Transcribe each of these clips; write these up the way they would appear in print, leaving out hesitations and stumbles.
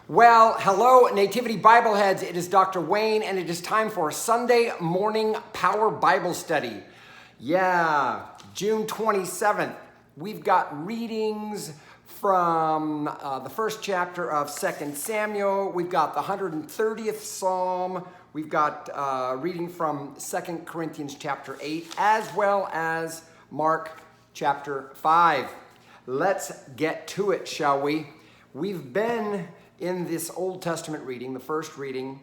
Well, hello, Nativity Bible Heads. It is Dr. Wayne, and it is time for Sunday morning Power Bible Study. Yeah, June 27th. We've got readings from the first chapter of 2 Samuel. We've got the 130th Psalm. We've got reading from 2 Corinthians chapter 8, as well as Mark chapter 5. Let's get to it, shall we? We've been in this Old Testament reading, the first reading,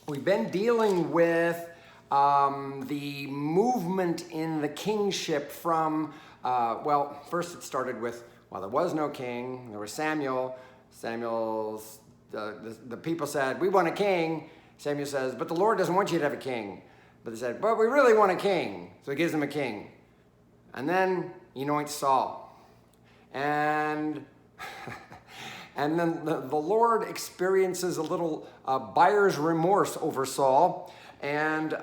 we've been dealing with the movement in the kingship from, first it started with, there was no king, there was Samuel. The people said, we want a king. Samuel says, but the Lord doesn't want you to have a king. But they said, but we really want a king. So he gives them a king. And then he anoints Saul. And then the Lord experiences a little buyer's remorse over Saul. And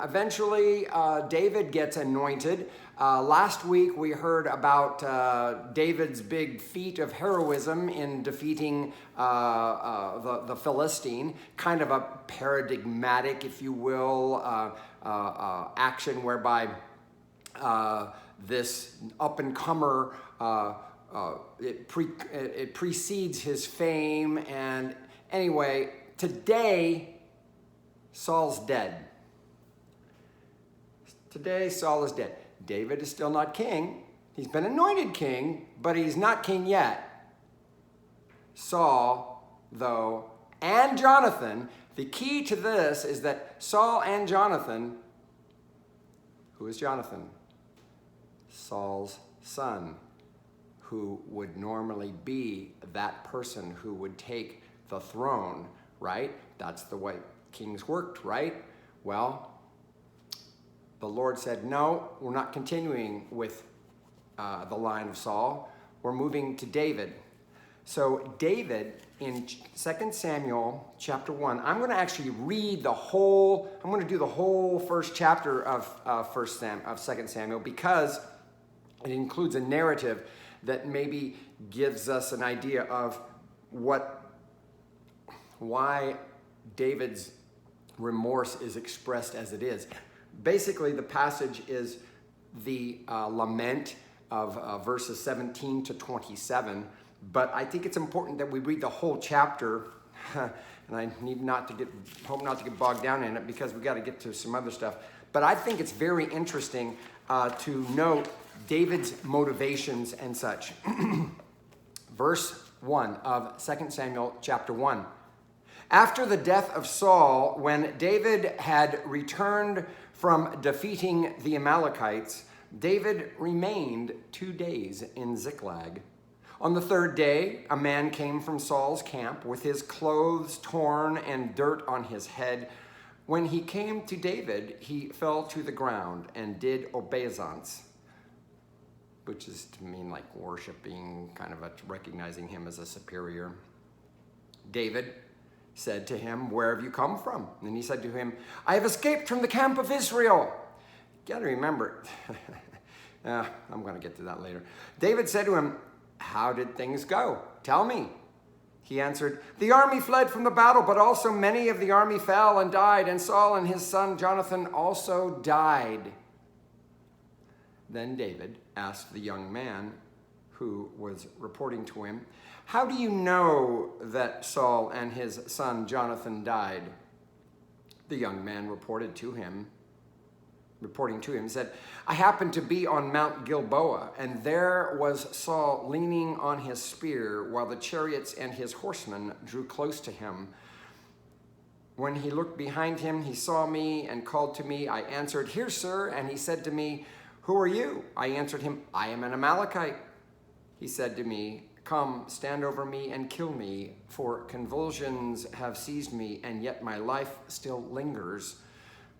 eventually David gets anointed. Last week we heard about David's big feat of heroism in defeating the Philistine. Kind of a paradigmatic, if you will, action whereby this up-and-comer it precedes his fame. And anyway, today Saul's dead. Today Saul is dead. David is still not king. He's been anointed king, but he's not king yet. Saul, though, and Jonathan, the key to this is that Saul and Jonathan, who is Jonathan? Saul's son, who would normally be that person who would take the throne, right? That's the way kings worked, right? Well, the Lord said, no, we're not continuing with the line of Saul. We're moving to David. So David, in 2 Samuel chapter 1, I'm going to actually read the whole, I'm going to do the whole first chapter of 2 Samuel because it includes a narrative that maybe gives us an idea of why David's remorse is expressed as it is. Basically, the passage is the lament of verses 17 to 27, but I think it's important that we read the whole chapter, and I hope not to get bogged down in it because we got to get to some other stuff. But I think it's very interesting to note David's motivations and such. Verse 1 of 2 Samuel chapter 1. After the death of Saul, when David had returned from defeating the Amalekites, David remained 2 days in Ziklag. On the third day, a man came from Saul's camp with his clothes torn and dirt on his head. When he came to David, he fell to the ground and did obeisance, which is to mean like worshiping, kind of recognizing him as a superior. David said to him, where have you come from? And he said to him, I have escaped from the camp of Israel. You got to remember, I'm going to get to that later. David said to him, how did things go? Tell me. He answered, the army fled from the battle, but also many of the army fell and died, and Saul and his son Jonathan also died. Then David asked the young man who was reporting to him, how do you know that Saul and his son Jonathan died? The young man reporting to him, said, I happened to be on Mount Gilboa, and there was Saul leaning on his spear while the chariots and his horsemen drew close to him. When he looked behind him, he saw me and called to me. I answered, here, sir. And he said to me, who are you? I answered him, I am an Amalekite. He said to me, come, stand over me and kill me, for convulsions have seized me, and yet my life still lingers.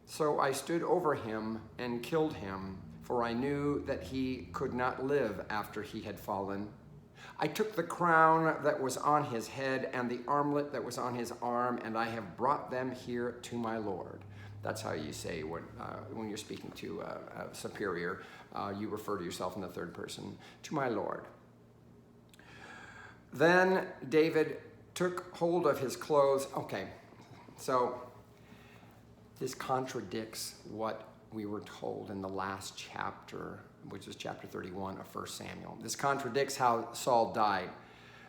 So I stood over him and killed him, for I knew that he could not live after he had fallen. I took the crown that was on his head and the armlet that was on his arm, and I have brought them here to my Lord. That's how you say when you're speaking to a superior, you refer to yourself in the third person, to my Lord. Then David took hold of his clothes. Okay, so this contradicts what we were told in the last chapter, which is chapter 31 of 1 Samuel. This contradicts how Saul died.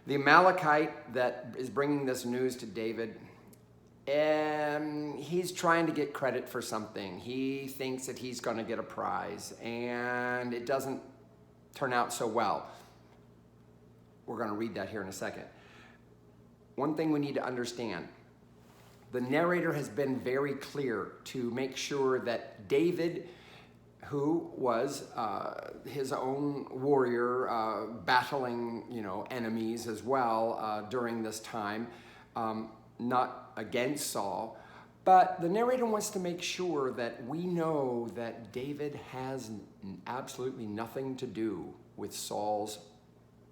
The Amalekite that is bringing this news to David, he's trying to get credit for something. He thinks that he's going to get a prize, and it doesn't turn out so well. We're going to read that here in a second. One thing we need to understand, the narrator has been very clear to make sure that David, who was his own warrior, battling, enemies as well during this time, not against Saul, but the narrator wants to make sure that we know that David has absolutely nothing to do with Saul's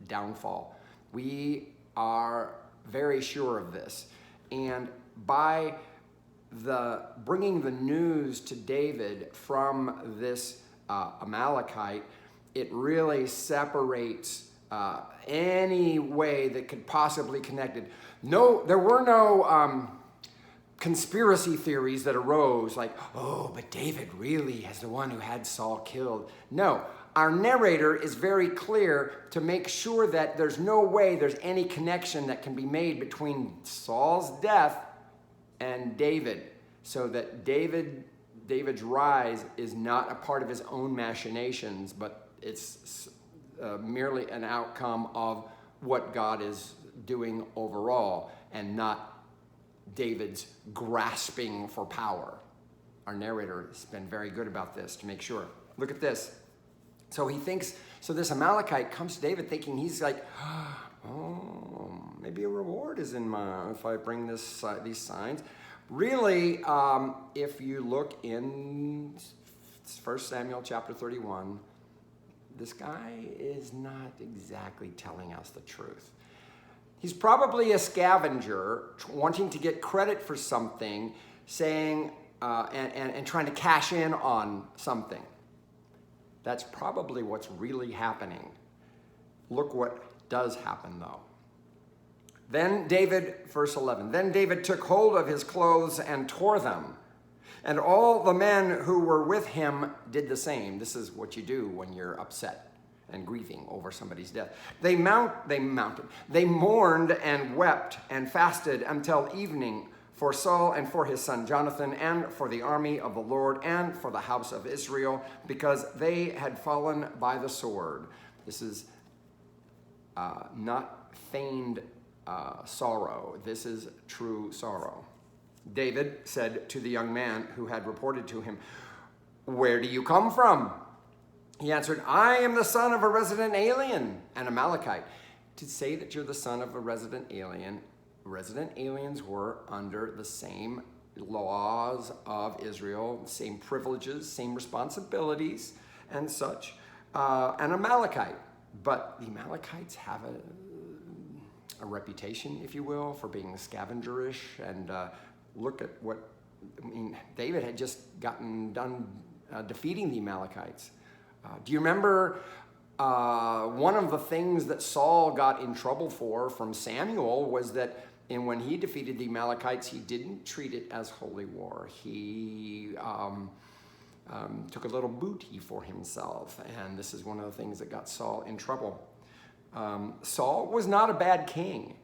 downfall. We are very sure of this, and by the bringing the news to David from this Amalekite, it really separates any way that could possibly connect it. No, there were no conspiracy theories that arose like, oh, but David really is the one who had Saul killed. No, our narrator is very clear to make sure that there's no way there's any connection that can be made between Saul's death and David, so that David's rise is not a part of his own machinations, but it's merely an outcome of what God is doing overall, and not David's grasping for power. Our narrator has been very good about this to make sure. Look at this. So this Amalekite comes to David thinking he's like, oh, maybe a reward is in my, if I bring these signs. Really, if you look in 1 Samuel chapter 31, this guy is not exactly telling us the truth. He's probably a scavenger wanting to get credit for something, saying, and trying to cash in on something. That's probably what's really happening. Look what does happen, though. Then David, verse 11, then David took hold of his clothes and tore them, and all the men who were with him did the same. This is what you do when you're upset and grieving over somebody's death. They mourned and wept and fasted until evening for Saul and for his son Jonathan and for the army of the Lord and for the house of Israel, because they had fallen by the sword. This is not feigned sorrow. This is true sorrow. David said to the young man who had reported to him, "Where do you come from?" He answered, "I am the son of a resident alien, an Amalekite." To say that you're the son of a resident aliens were under the same laws of Israel, same privileges, same responsibilities, and such. An Amalekite. But the Amalekites have a reputation, if you will, for being scavengerish. And look at what, David had just gotten done defeating the Amalekites. Do you remember one of the things that Saul got in trouble for from Samuel was that when he defeated the Amalekites, he didn't treat it as holy war. He took a little booty for himself, and this is one of the things that got Saul in trouble. Saul was not a bad king.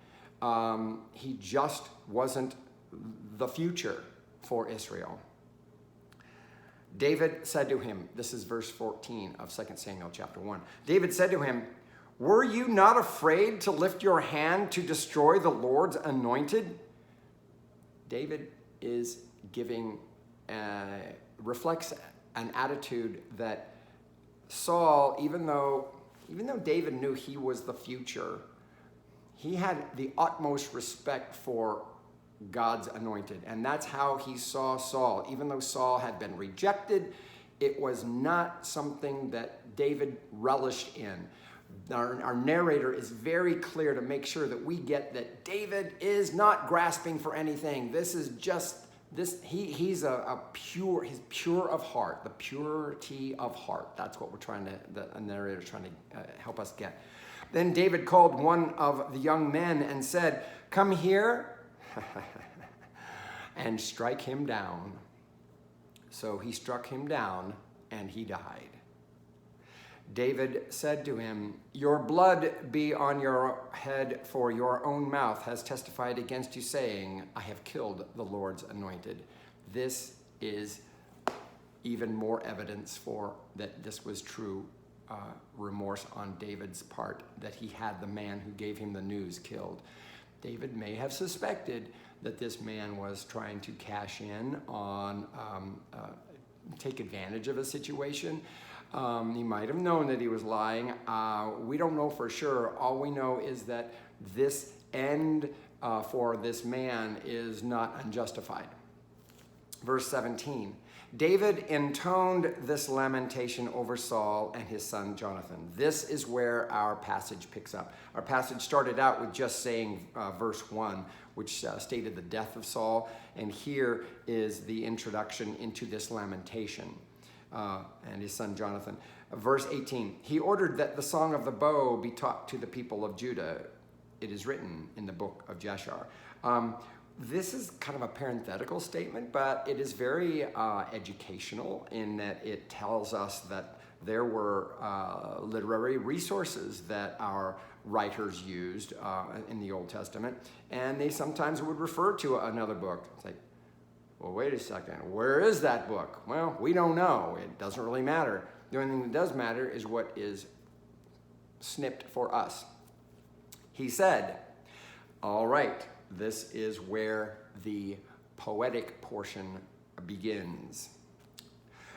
He just wasn't the future for Israel. David said to him, this is verse 14 of 2 Samuel chapter 1. David said to him, "Were you not afraid to lift your hand to destroy the Lord's anointed?" David is reflects an attitude that Saul, even though David knew he was the future, he had the utmost respect for God's anointed. And that's how he saw Saul. Even though Saul had been rejected, it was not something that David relished in. Our narrator is very clear to make sure that we get that David is not grasping for anything. This is just this. He's he's pure of heart, the purity of heart. That's what the narrator is trying to help us get. Then David called one of the young men and said, come here and strike him down. So he struck him down, and he died. David said to him, your blood be on your head, for your own mouth has testified against you, saying, I have killed the Lord's anointed. This is even more evidence for that this was true remorse on David's part, that he had the man who gave him the news killed. David may have suspected that this man was trying to cash in on, take advantage of a situation. He might have known that he was lying. We don't know for sure. All we know is that this end for this man is not unjustified. Verse 17, David intoned this lamentation over Saul and his son Jonathan. This is where our passage picks up. Our passage started out with just saying verse 1, which stated the death of Saul, and here is the introduction into this lamentation. And his son Jonathan. Verse 18, he ordered that the song of the bow be taught to the people of Judah. It is written in the book of Jashar. This is kind of a parenthetical statement, but it is very educational in that it tells us that there were literary resources that our writers used in the Old Testament, and they sometimes would refer to another book. It's like, well, wait a second, where is that book? Well, we don't know. It doesn't really matter. The only thing that does matter is what is snipped for us. He said, all right, this is where the poetic portion begins.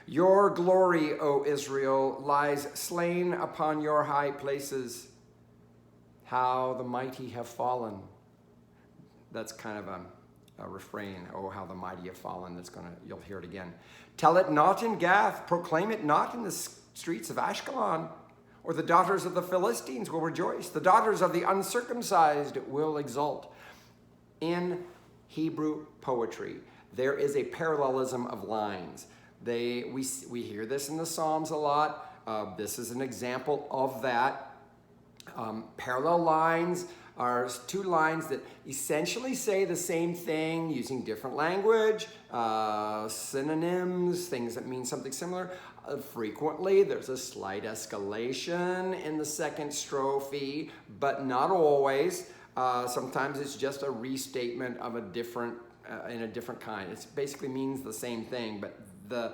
Your glory, O Israel, lies slain upon your high places. How the mighty have fallen. That's kind of a refrain. Oh, how the mighty have fallen. You'll hear it again. Tell it not in Gath. Proclaim it not in the streets of Ashkelon. Or the daughters of the Philistines will rejoice. The daughters of the uncircumcised will exult. In Hebrew poetry, there is a parallelism of lines. We hear this in the Psalms a lot. This is an example of that. Parallel lines are two lines that essentially say the same thing using different language, synonyms, things that mean something similar. Frequently, there's a slight escalation in the second strophe, but not always. Sometimes it's just a restatement of a different, in a different kind. It basically means the same thing, but the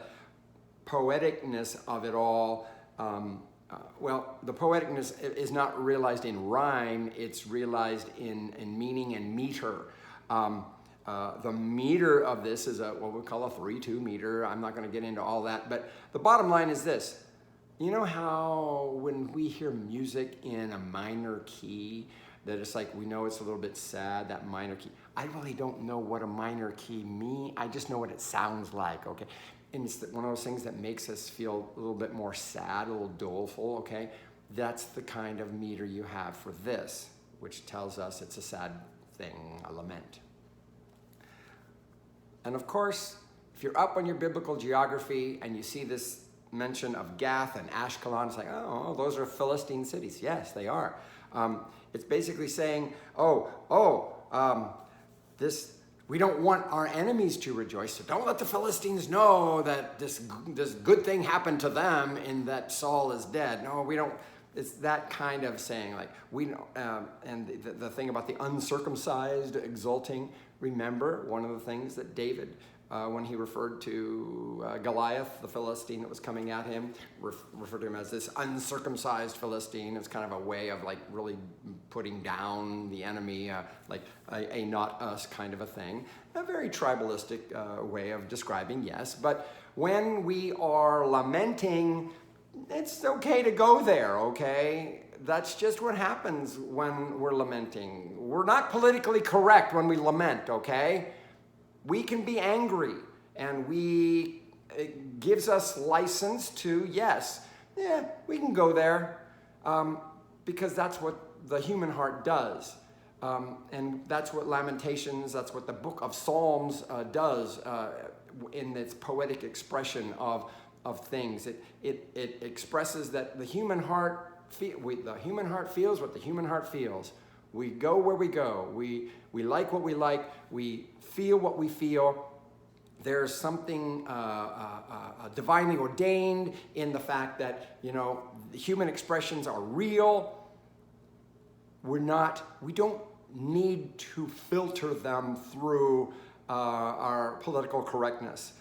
poeticness of it all, the poeticness is not realized in rhyme, it's realized in meaning and meter. The meter of this is what we call a 3/2 meter. I'm not going to get into all that, but the bottom line is this. You know how when we hear music in a minor key, that it's like we know it's a little bit sad, that minor key. I really don't know what a minor key means. I just know what it sounds like, okay? And it's one of those things that makes us feel a little bit more sad, a little doleful, okay? That's the kind of meter you have for this, which tells us it's a sad thing, a lament. And of course, if you're up on your biblical geography and you see this mention of Gath and Ashkelon, it's like, oh, those are Philistine cities. Yes, they are. It's basically saying, we don't want our enemies to rejoice, so don't let the Philistines know that this good thing happened to them in that Saul is dead. No, we don't. It's that kind of saying, like, we know, and the thing about the uncircumcised exulting, remember one of the things that David, when he referred to Goliath, the Philistine that was coming at him, referred to him as this uncircumcised Philistine. It's kind of a way of like really putting down the enemy, like a not us kind of a thing. A very tribalistic way of describing, yes. But when we are lamenting, it's okay to go there, okay? That's just what happens when we're lamenting. We're not politically correct when we lament, okay? We can be angry, and it gives us license to, yes, we can go there, because that's what the human heart does. And that's what Lamentations, that's what the book of Psalms does in its poetic expression of things. It expresses that the human heart feels what the human heart feels. We go where we go. We like what we like. We feel what we feel. There's something divinely ordained in the fact that, the human expressions are real. We don't need to filter them through our political correctness.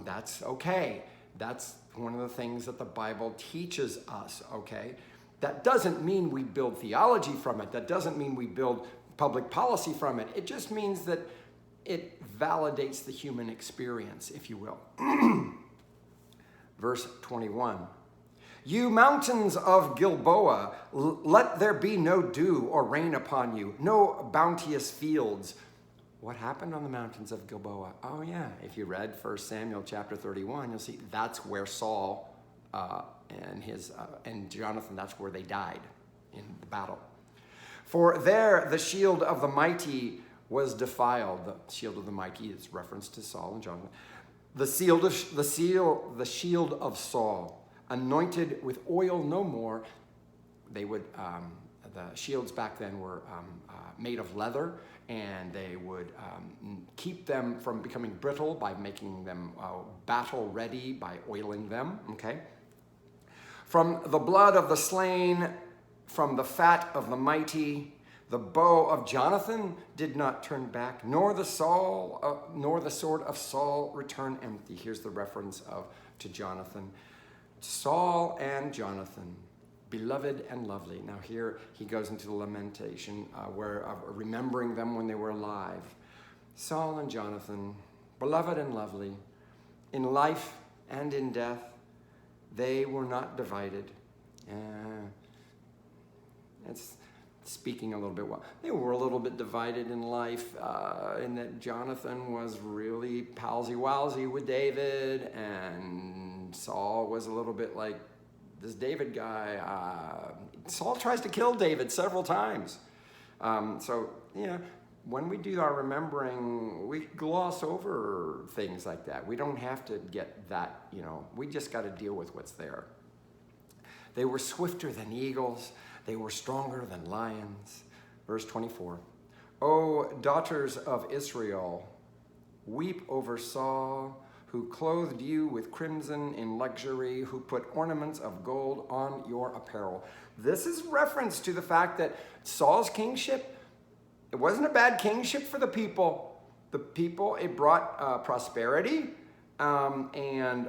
That's okay. That's one of the things that the Bible teaches us, okay? That doesn't mean we build theology from it. That doesn't mean we build public policy from it. It just means that it validates the human experience, if you will. Verse 21. You mountains of Gilboa, let there be no dew or rain upon you, no bounteous fields. What happened on the mountains of Gilboa? Oh yeah, if you read 1 Samuel chapter 31, you'll see that's where Saul and Jonathan, that's where they died in the battle. For there the shield of the mighty was defiled. The shield of the mighty is reference to Saul and Jonathan. The shield of Saul, anointed with oil no more. They would the shields back then were made of leather, and they would keep them from becoming brittle by making them battle ready by oiling them. Okay. From the blood of the slain, from the fat of the mighty, the bow of Jonathan did not turn back, nor the sword of Saul return empty. Here's the reference to Jonathan. Saul and Jonathan, beloved and lovely. Now here he goes into the lamentation where remembering them when they were alive. Saul and Jonathan, beloved and lovely, in life and in death, they were not divided. It's speaking a little bit well. They were a little bit divided in life, in that Jonathan was really palsy-walsy with David, and Saul was a little bit like this David guy. Saul tries to kill David several times. When we do our remembering, we gloss over things like that. We don't have to get that, we just got to deal with what's there. They were swifter than eagles. They were stronger than lions. Verse 24. O daughters of Israel, weep over Saul, who clothed you with crimson in luxury, who put ornaments of gold on your apparel. This is reference to the fact that Saul's kingship, it wasn't a bad kingship for the people. The people, it brought prosperity, and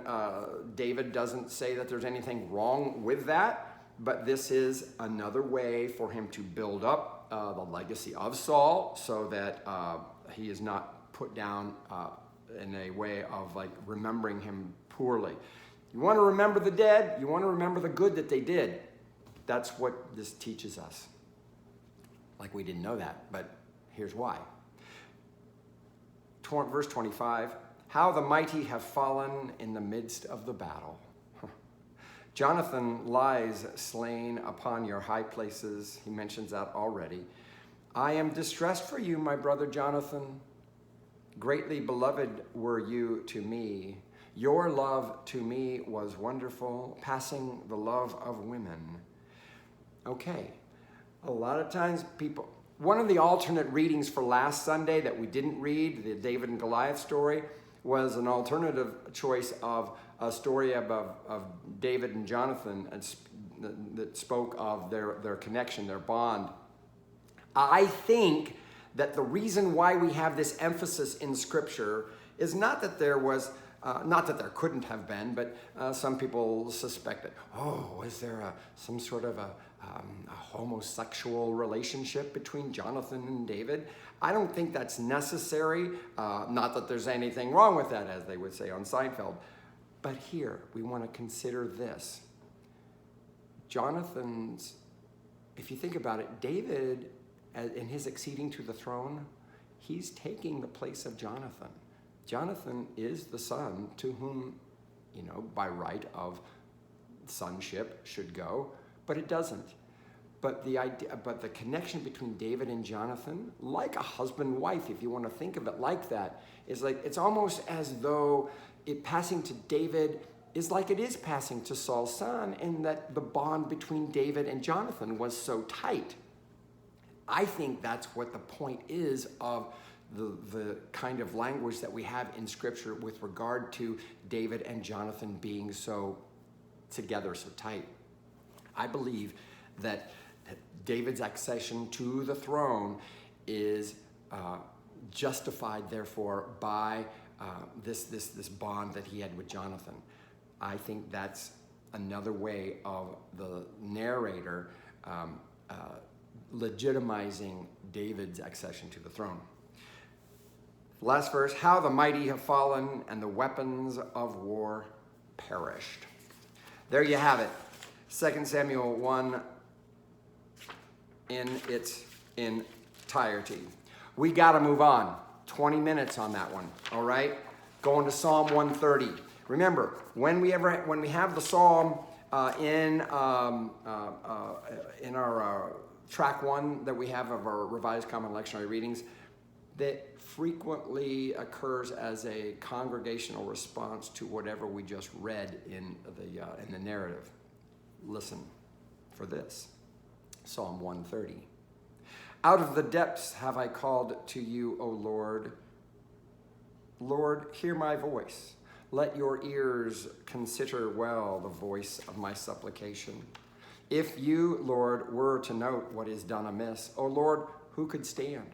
David doesn't say that there's anything wrong with that. But this is another way for him to build up the legacy of Saul so that he is not put down in a way of like remembering him poorly. You want to remember the dead? You want to remember the good that they did? That's what this teaches us. Like we didn't know that, but here's why. Verse 25, how the mighty have fallen in the midst of the battle. Jonathan lies slain upon your high places. He mentions that already. I am distressed for you, my brother Jonathan. Greatly beloved were you to me. Your love to me was wonderful, passing the love of women. Okay, a lot of times people, one of the alternate readings for last Sunday that we didn't read, the David and Goliath story, was an alternative choice of a story of David and Jonathan that spoke of their connection, their bond. I think that the reason why we have this emphasis in Scripture is not that there was, not that there couldn't have been, but some people suspect that, is there some sort of a homosexual relationship between Jonathan and David? I don't think that's necessary. Not that there's anything wrong with that, as they would say on Seinfeld. But here, we want to consider this. Jonathan's, if you think about it, David, in his acceding to the throne, he's taking the place of Jonathan. Jonathan is the son to whom, by right of sonship should go, but it doesn't. But the connection between David and Jonathan, like a husband-wife, if you want to think of it like that, is like, it's almost as though it passing to David is like it is passing to Saul's son, in that the bond between David and Jonathan was so tight. I think that's what the point is of the kind of language that we have in Scripture with regard to David and Jonathan being so together, so tight. I believe that David's accession to the throne is justified, therefore, by this bond that he had with Jonathan. I think that's another way of the narrator legitimizing David's accession to the throne. Last verse, how the mighty have fallen and the weapons of war perished. There you have it. 2 Samuel 1 in its entirety. We got to move on. 20 minutes on that one, all right? Going to Psalm 130. Remember, when we have the psalm in our track 1 that we have of our Revised Common Lectionary readings, that frequently occurs as a congregational response to whatever we just read in the narrative. Listen for this. Psalm 130. Out of the depths have I called to you, O Lord. Lord, hear my voice. Let your ears consider well the voice of my supplication. If you, Lord, were to note what is done amiss, O Lord, who could stand?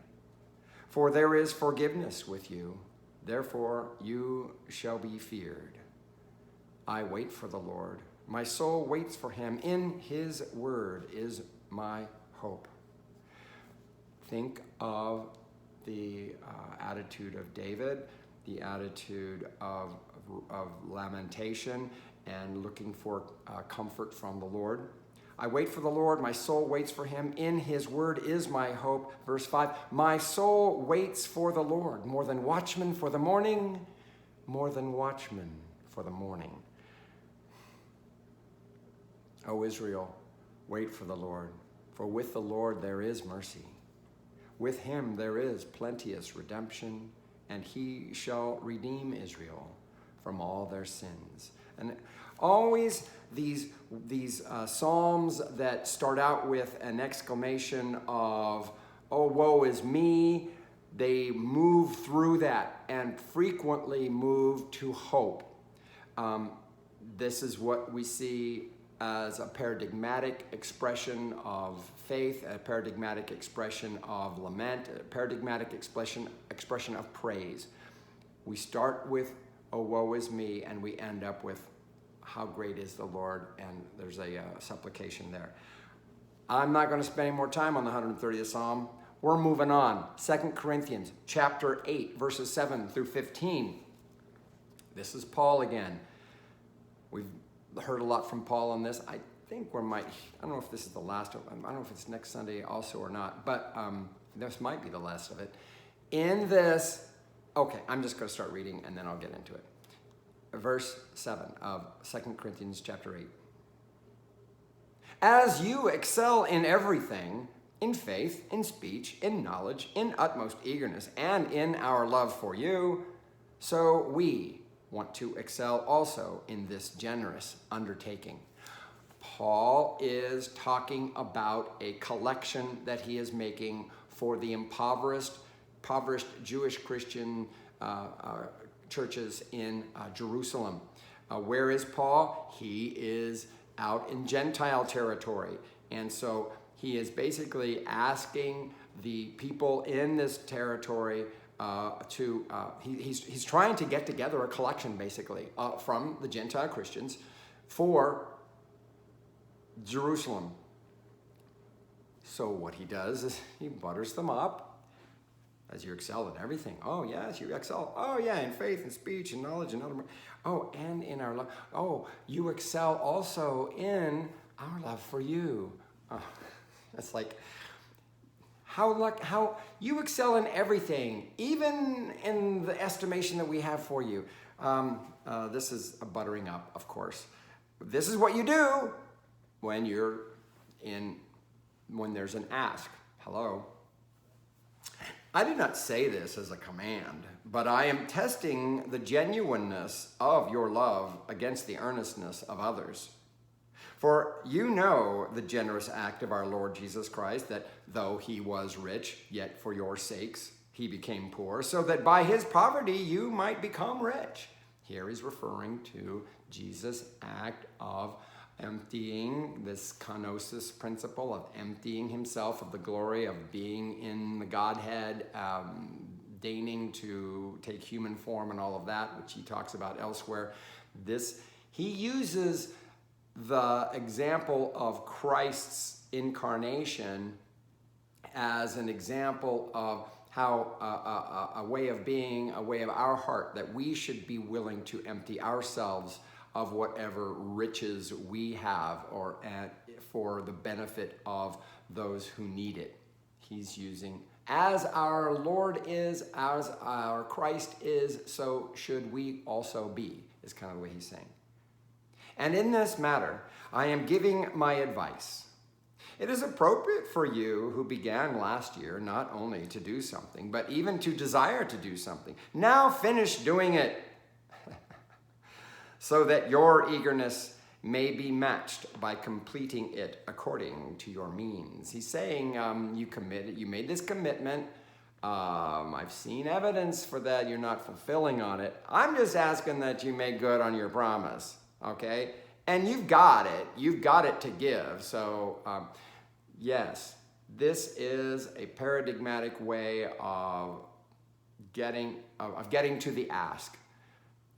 For there is forgiveness with you, therefore you shall be feared. I wait for the Lord. My soul waits for him. In his word is my hope. Think of the attitude of David, the attitude of lamentation, and looking for comfort from the Lord. I wait for the Lord, my soul waits for him. In his word is my hope. Verse 5, my soul waits for the Lord, more than watchmen for the morning, more than watchmen for the morning. O Israel, wait for the Lord, for with the Lord there is mercy. With him there is plenteous redemption, and he shall redeem Israel from all their sins. And always these psalms that start out with an exclamation of, oh, woe is me, they move through that and frequently move to hope. This is what we see as a paradigmatic expression of faith, a paradigmatic expression of lament, a paradigmatic expression of praise. We start with, oh, woe is me, and we end up with, how great is the Lord, and there's a supplication there. I'm not going to spend any more time on the 130th Psalm. We're moving on. 2 Corinthians chapter 8, verses 7 through 15. This is Paul again. We've heard a lot from Paul on this. I think I don't know if this is the last of them. I don't know if it's next Sunday also or not, but this might be the last of it. In this, okay, I'm just going to start reading and then I'll get into it. Verse 7 of 2 Corinthians chapter 8. As you excel in everything, in faith, in speech, in knowledge, in utmost eagerness, and in our love for you, so we want to excel also in this generous undertaking. Paul is talking about a collection that he is making for the impoverished Jewish Christian churches in Jerusalem. Where is Paul? He is out in Gentile territory. And so he is basically asking the people in this territory he's trying to get together a collection basically from the Gentile Christians for Jerusalem. So what he does is he butters them up. As you excel in everything. Oh, yes, you excel. Oh, yeah, in faith and speech and knowledge and other. Oh, and in our love. Oh, you excel also in our love for you. Oh, that's like, how you excel in everything, even in the estimation that we have for you. This is a buttering up, of course. This is what you do when there's an ask. Hello. I do not say this as a command, but I am testing the genuineness of your love against the earnestness of others. For you know the generous act of our Lord Jesus Christ, that though he was rich, yet for your sakes he became poor, so that by his poverty you might become rich. Here he's referring to Jesus' act of emptying, this kenosis principle of emptying himself of the glory of being in the Godhead, deigning to take human form and all of that, which he talks about elsewhere. He uses the example of Christ's incarnation as an example of how a way of being, a way of our heart, that we should be willing to empty ourselves of whatever riches we have for the benefit of those who need it. He's using, as our Lord is, as our Christ is, so should we also be, is kind of the way he's saying. And in this matter, I am giving my advice. It is appropriate for you who began last year not only to do something, but even to desire to do something. Now finish doing it, so that your eagerness may be matched by completing it according to your means. He's saying you made this commitment. I've seen evidence for that. You're not fulfilling on it. I'm just asking that you make good on your promise, okay? And you've got it. You've got it to give. So yes, this is a paradigmatic way of getting to the ask,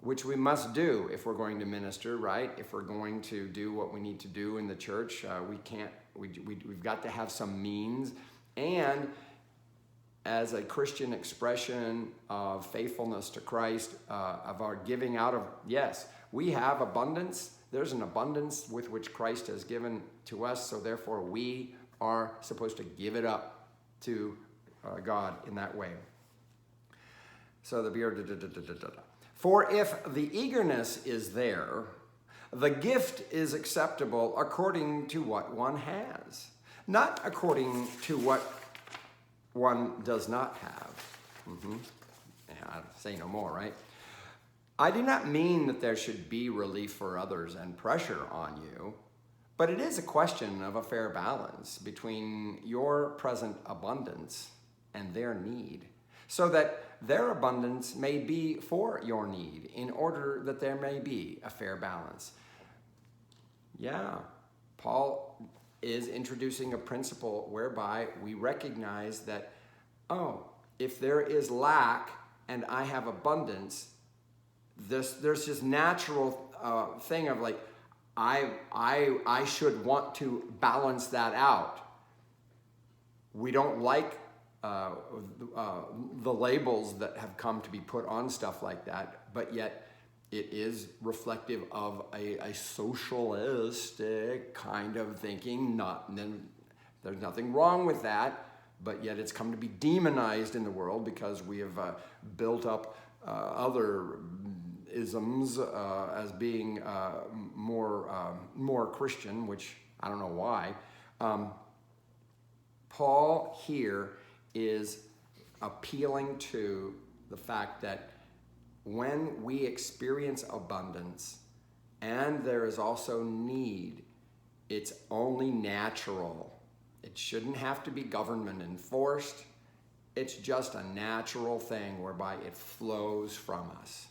which we must do if we're going to minister, right? If we're going to do what we need to do in the church, we've got to have some means. And as a Christian expression of faithfulness to Christ, of our giving out of, yes, we have abundance. There's an abundance with which Christ has given to us, so therefore we are supposed to give it up to God in that way. So for if the eagerness is there, the gift is acceptable according to what one has, not according to what one does not have. Yeah, I'll say no more, right? I do not mean that there should be relief for others and pressure on you, but it is a question of a fair balance between your present abundance and their need, so that their abundance may be for your need, in order that there may be a fair balance. Yeah, Paul is introducing a principle whereby we recognize that, if there is lack and I have abundance, there's this natural thing of like, I should want to balance that out. We don't like the labels that have come to be put on stuff like that, but yet it is reflective of a socialistic kind of thinking. There's nothing wrong with that, but yet it's come to be demonized in the world because we have built up other isms as being more Christian, which I don't know why. Paul here is appealing to the fact that when we experience abundance and there is also need, it's only natural. It shouldn't have to be government enforced. It's just a natural thing whereby it flows from us.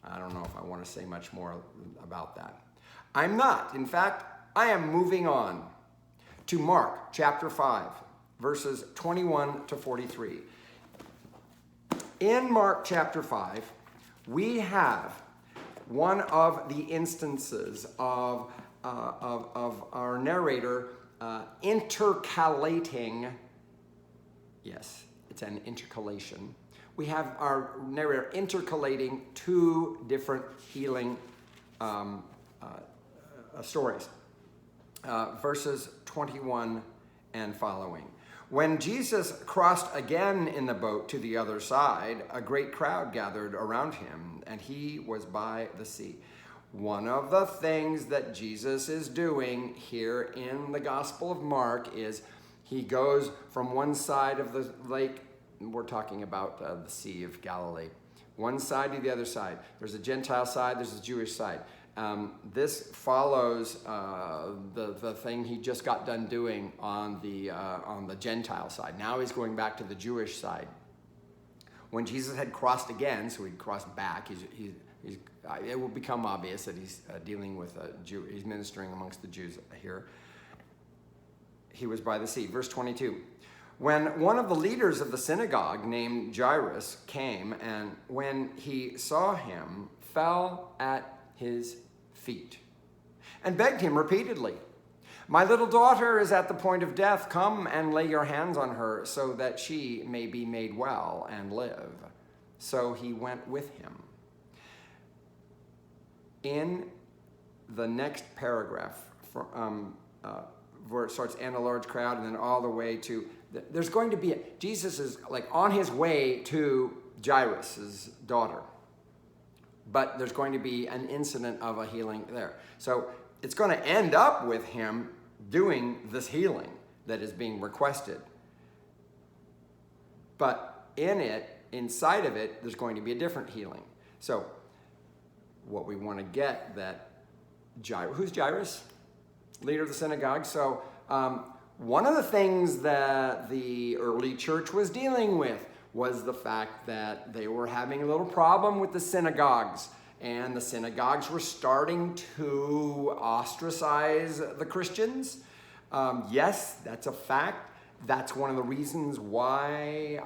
I don't know if I want to say much more about that. I'm not. In fact, I am moving on to Mark chapter 5, verses 21 to 43. In Mark chapter 5, we have one of the instances of our narrator intercalating. Yes, it's an intercalation. We have our narrator intercalating two different healing stories. Verses 21 and following. When Jesus crossed again in the boat to the other side, a great crowd gathered around him, and he was by the sea. One of the things that Jesus is doing here in the Gospel of Mark is he goes from one side of the lake, we're talking about the Sea of Galilee, one side to the other side. There's a Gentile side, there's a Jewish side. This follows the thing he just got done doing on the Gentile side. Now he's going back to the Jewish side. When Jesus had crossed again, so he'd crossed back, it will become obvious that he's dealing with a Jew. He's ministering amongst the Jews here. He was by the sea. Verse 22. When one of the leaders of the synagogue named Jairus came, and when he saw him, fell at his feet and begged him repeatedly, "My little daughter is at the point of death. Come and lay your hands on her so that she may be made well and live." So he went with him. In the next paragraph, where it starts, "and a large crowd," and then all the way to, there's going to be, Jesus is like on his way to Jairus' daughter. But there's going to be an incident of a healing there. So it's going to end up with him doing this healing that is being requested. But inside of it, there's going to be a different healing. So what we want to get, that who's Jairus? Leader of the synagogue. So one of the things that the early church was dealing with was the fact that they were having a little problem with the synagogues, and the synagogues were starting to ostracize the Christians. Yes, that's a fact. That's one of the reasons why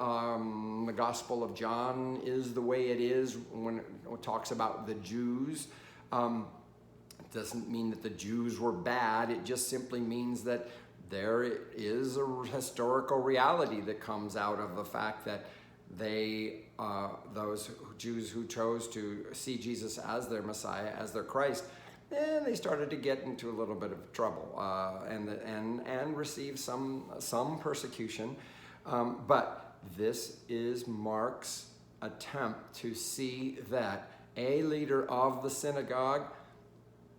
the Gospel of John is the way it is when it talks about the Jews. It doesn't mean that the Jews were bad. It just simply means that there is a historical reality that comes out of the fact that those Jews who chose to see Jesus as their Messiah, as their Christ, they started to get into a little bit of trouble and receive some persecution. But this is Mark's attempt to see that a leader of the synagogue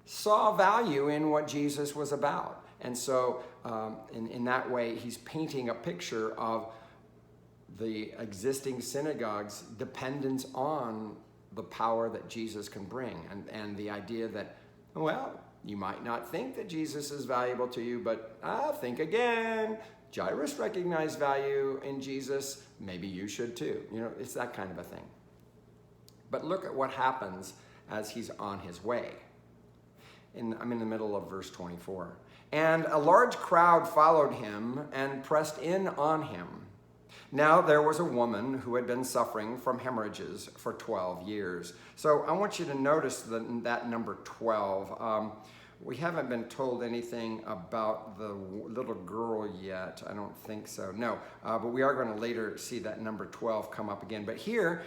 saw value in what Jesus was about. And so in that way, he's painting a picture of the existing synagogue's dependence on the power that Jesus can bring, and the idea that, well, you might not think that Jesus is valuable to you, but think again. Jairus recognized value in Jesus. Maybe you should too. It's that kind of a thing. But look at what happens as he's on his way. I'm in the middle of verse 24. "And a large crowd followed him and pressed in on him. Now there was a woman who had been suffering from hemorrhages for 12 years. So I want you to notice that number 12. We haven't been told anything about the little girl yet. I don't think so. No, but we are going to later see that number 12 come up again. But here,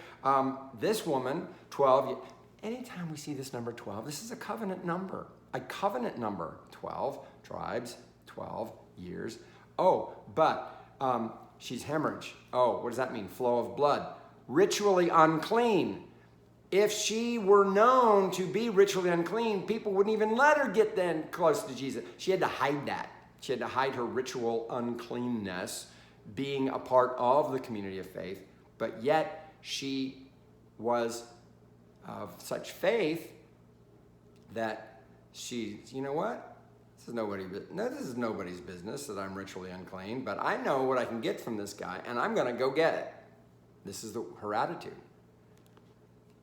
this woman, 12, anytime we see this number 12, this is a covenant number. A covenant number, 12 tribes, 12 years. Oh, but she's hemorrhage. Oh, what does that mean? Flow of blood. Ritually unclean. If she were known to be ritually unclean, people wouldn't even let her get then close to Jesus. She had to hide that. She had to hide her ritual uncleanness, being a part of the community of faith. But yet she was of such faith that she's, you know what? This is nobody's business that I'm ritually unclean, but I know what I can get from this guy, and I'm going to go get it. This is her attitude.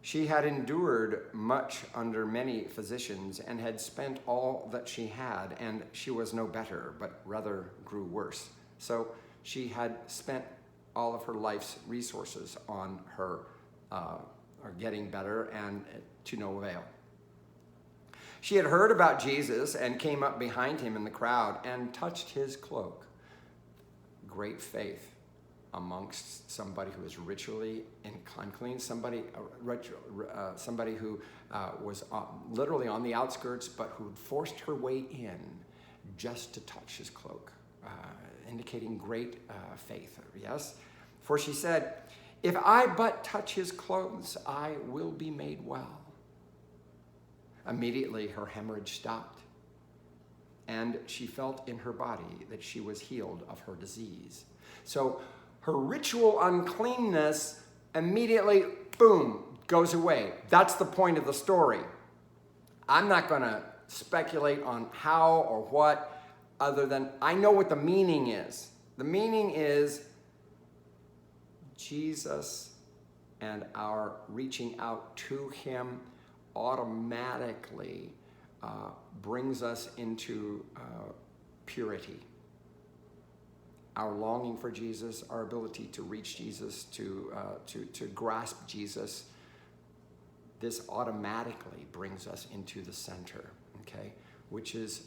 She had endured much under many physicians and had spent all that she had, and she was no better, but rather grew worse. So she had spent all of her life's resources on her getting better, and to no avail. She had heard about Jesus and came up behind him in the crowd and touched his cloak. Great faith amongst somebody who is ritually unclean, somebody who was literally on the outskirts, but who forced her way in just to touch his cloak, indicating great faith. Yes? For she said, "If I but touch his clothes, I will be made well." Immediately her hemorrhage stopped, and she felt in her body that she was healed of her disease. So her ritual uncleanness immediately, boom, goes away. That's the point of the story. I'm not going to speculate on how or what, other than I know what the meaning is. The meaning is Jesus and our reaching out to him automatically brings us into purity. Our longing for Jesus, our ability to reach Jesus, to grasp Jesus, this automatically brings us into the center, okay? Which is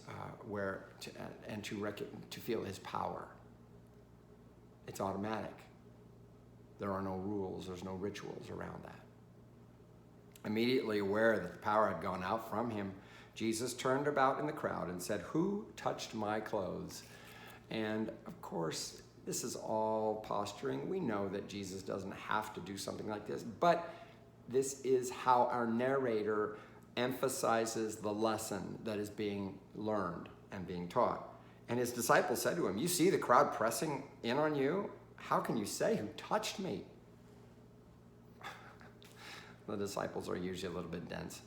where to feel his power. It's automatic. There are no rules, there's no rituals around that. Immediately aware that the power had gone out from him, Jesus turned about in the crowd and said, "Who touched my clothes?" And of course, this is all posturing. We know that Jesus doesn't have to do something like this, but this is how our narrator emphasizes the lesson that is being learned and being taught. And his disciples said to him, "You see the crowd pressing in on you? How can you say, 'Who touched me?'" The disciples are usually a little bit dense.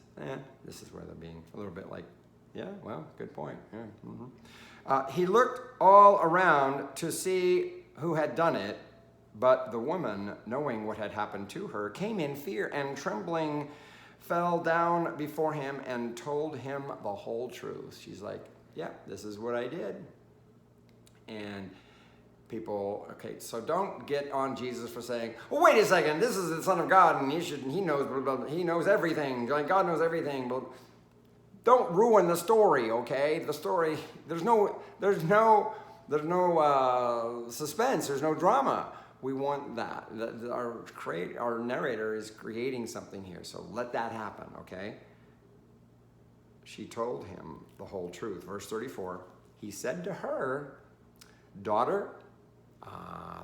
This is where they're being a little bit like, yeah, well, good point. Yeah, mm-hmm. He looked all around to see who had done it, but the woman, knowing what had happened to her, came in fear and trembling, fell down before him and told him the whole truth. She's like, yeah, this is what I did. And people, okay, so don't get on Jesus for saying, well, wait a second, this is the Son of God, and he knows everything. God knows everything. But don't ruin the story, okay? The story, there's no suspense, there's no drama. We want that. Our narrator is creating something here, so let that happen, okay? She told him the whole truth. Verse 34, he said to her, "Daughter,"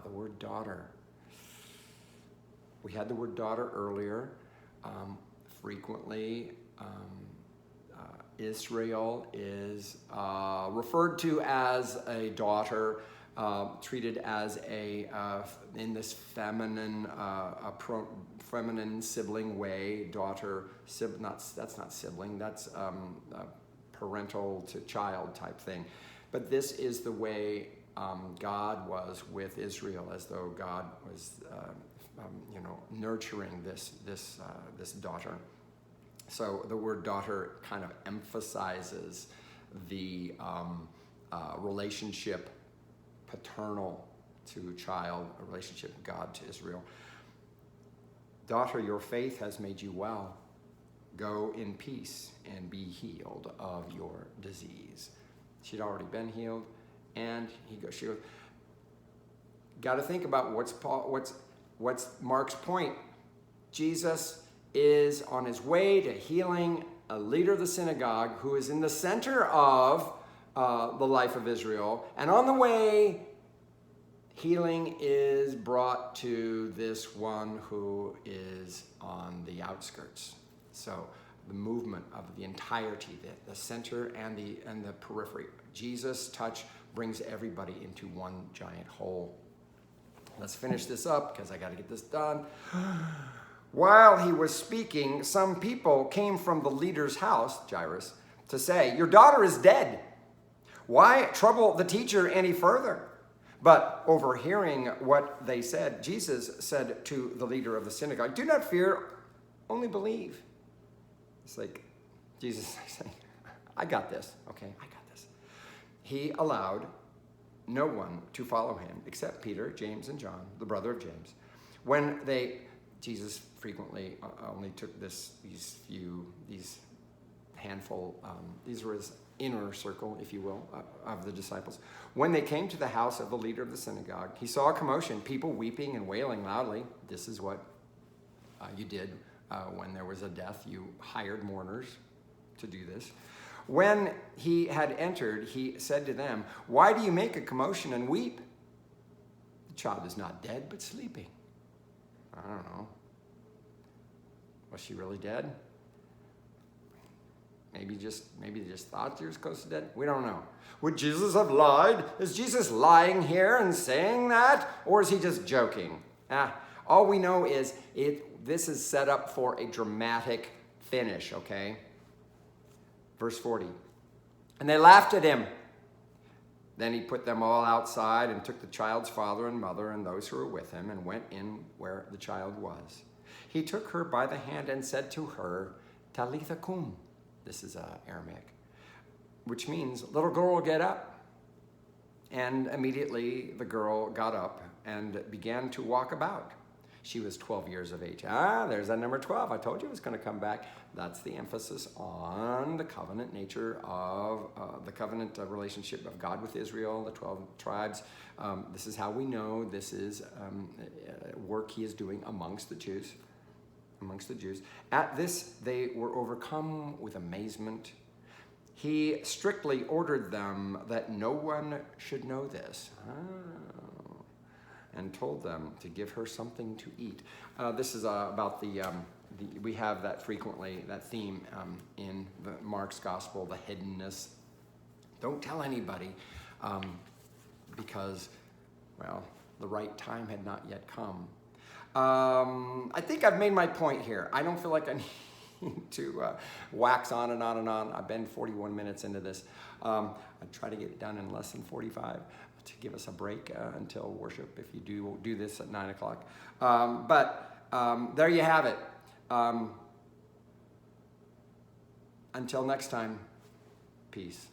the word daughter. We had the word daughter earlier. Frequently, Israel is referred to as a daughter, treated as in this feminine sibling way. Daughter, that's not sibling. That's parental to child type thing. But this is the way God was with Israel, as though God was, nurturing this daughter. So the word daughter kind of emphasizes the relationship, paternal to child, a relationship of God to Israel. "Daughter, your faith has made you well. Go in peace and be healed of your disease." She'd already been healed, and she goes, got to think about what's Mark's point. Jesus is on his way to healing a leader of the synagogue who is in the center of the life of Israel, and on the way, healing is brought to this one who is on the outskirts. So the movement of the entirety, the center and the periphery. Jesus' touch brings everybody into one giant whole. Let's finish this up because I got to get this done. While he was speaking, some people came from the leader's house, Jairus, to say, "Your daughter is dead. Why trouble the teacher any further?" But overhearing what they said, Jesus said to the leader of the synagogue, "Do not fear, only believe." It's like Jesus saying, I got this, okay, I got this. He allowed no one to follow him except Peter, James, and John, the brother of James. Jesus frequently only took these handful, these were his inner circle, if you will, of the disciples. When they came to the house of the leader of the synagogue, he saw a commotion, people weeping and wailing loudly. This is what you did when there was a death. You hired mourners to do this. When he had entered, he said to them, "Why do you make a commotion and weep? The child is not dead, but sleeping." I don't know. Was she really dead? Maybe they just thought she was close to dead. We don't know. Would Jesus have lied? Is Jesus lying here and saying that? Or is he just joking? All we know is this is set up for a dramatic finish, okay? Verse 40. And they laughed at him. Then he put them all outside and took the child's father and mother and those who were with him and went in where the child was. He took her by the hand and said to her, Talitha cum. This is Aramaic, which means, little girl, get up. And immediately the girl got up and began to walk about. She was 12 years of age. There's that number 12. I told you it was going to come back. That's the emphasis on the covenant nature of the covenant relationship of God with Israel, the 12 tribes. This is how we know this is work he is doing amongst the Jews. At this, they were overcome with amazement. He strictly ordered them that no one should know this. And told them to give her something to eat. This is about we have that frequently, that theme in Mark's gospel, the hiddenness. Don't tell anybody because, well, the right time had not yet come. I think I've made my point here. I don't feel like I need to wax on and on and on. I've been 41 minutes into this. I try to get it done in less than 45. To give us a break until worship, if you do this at 9 o'clock. But there you have it. Until next time, peace.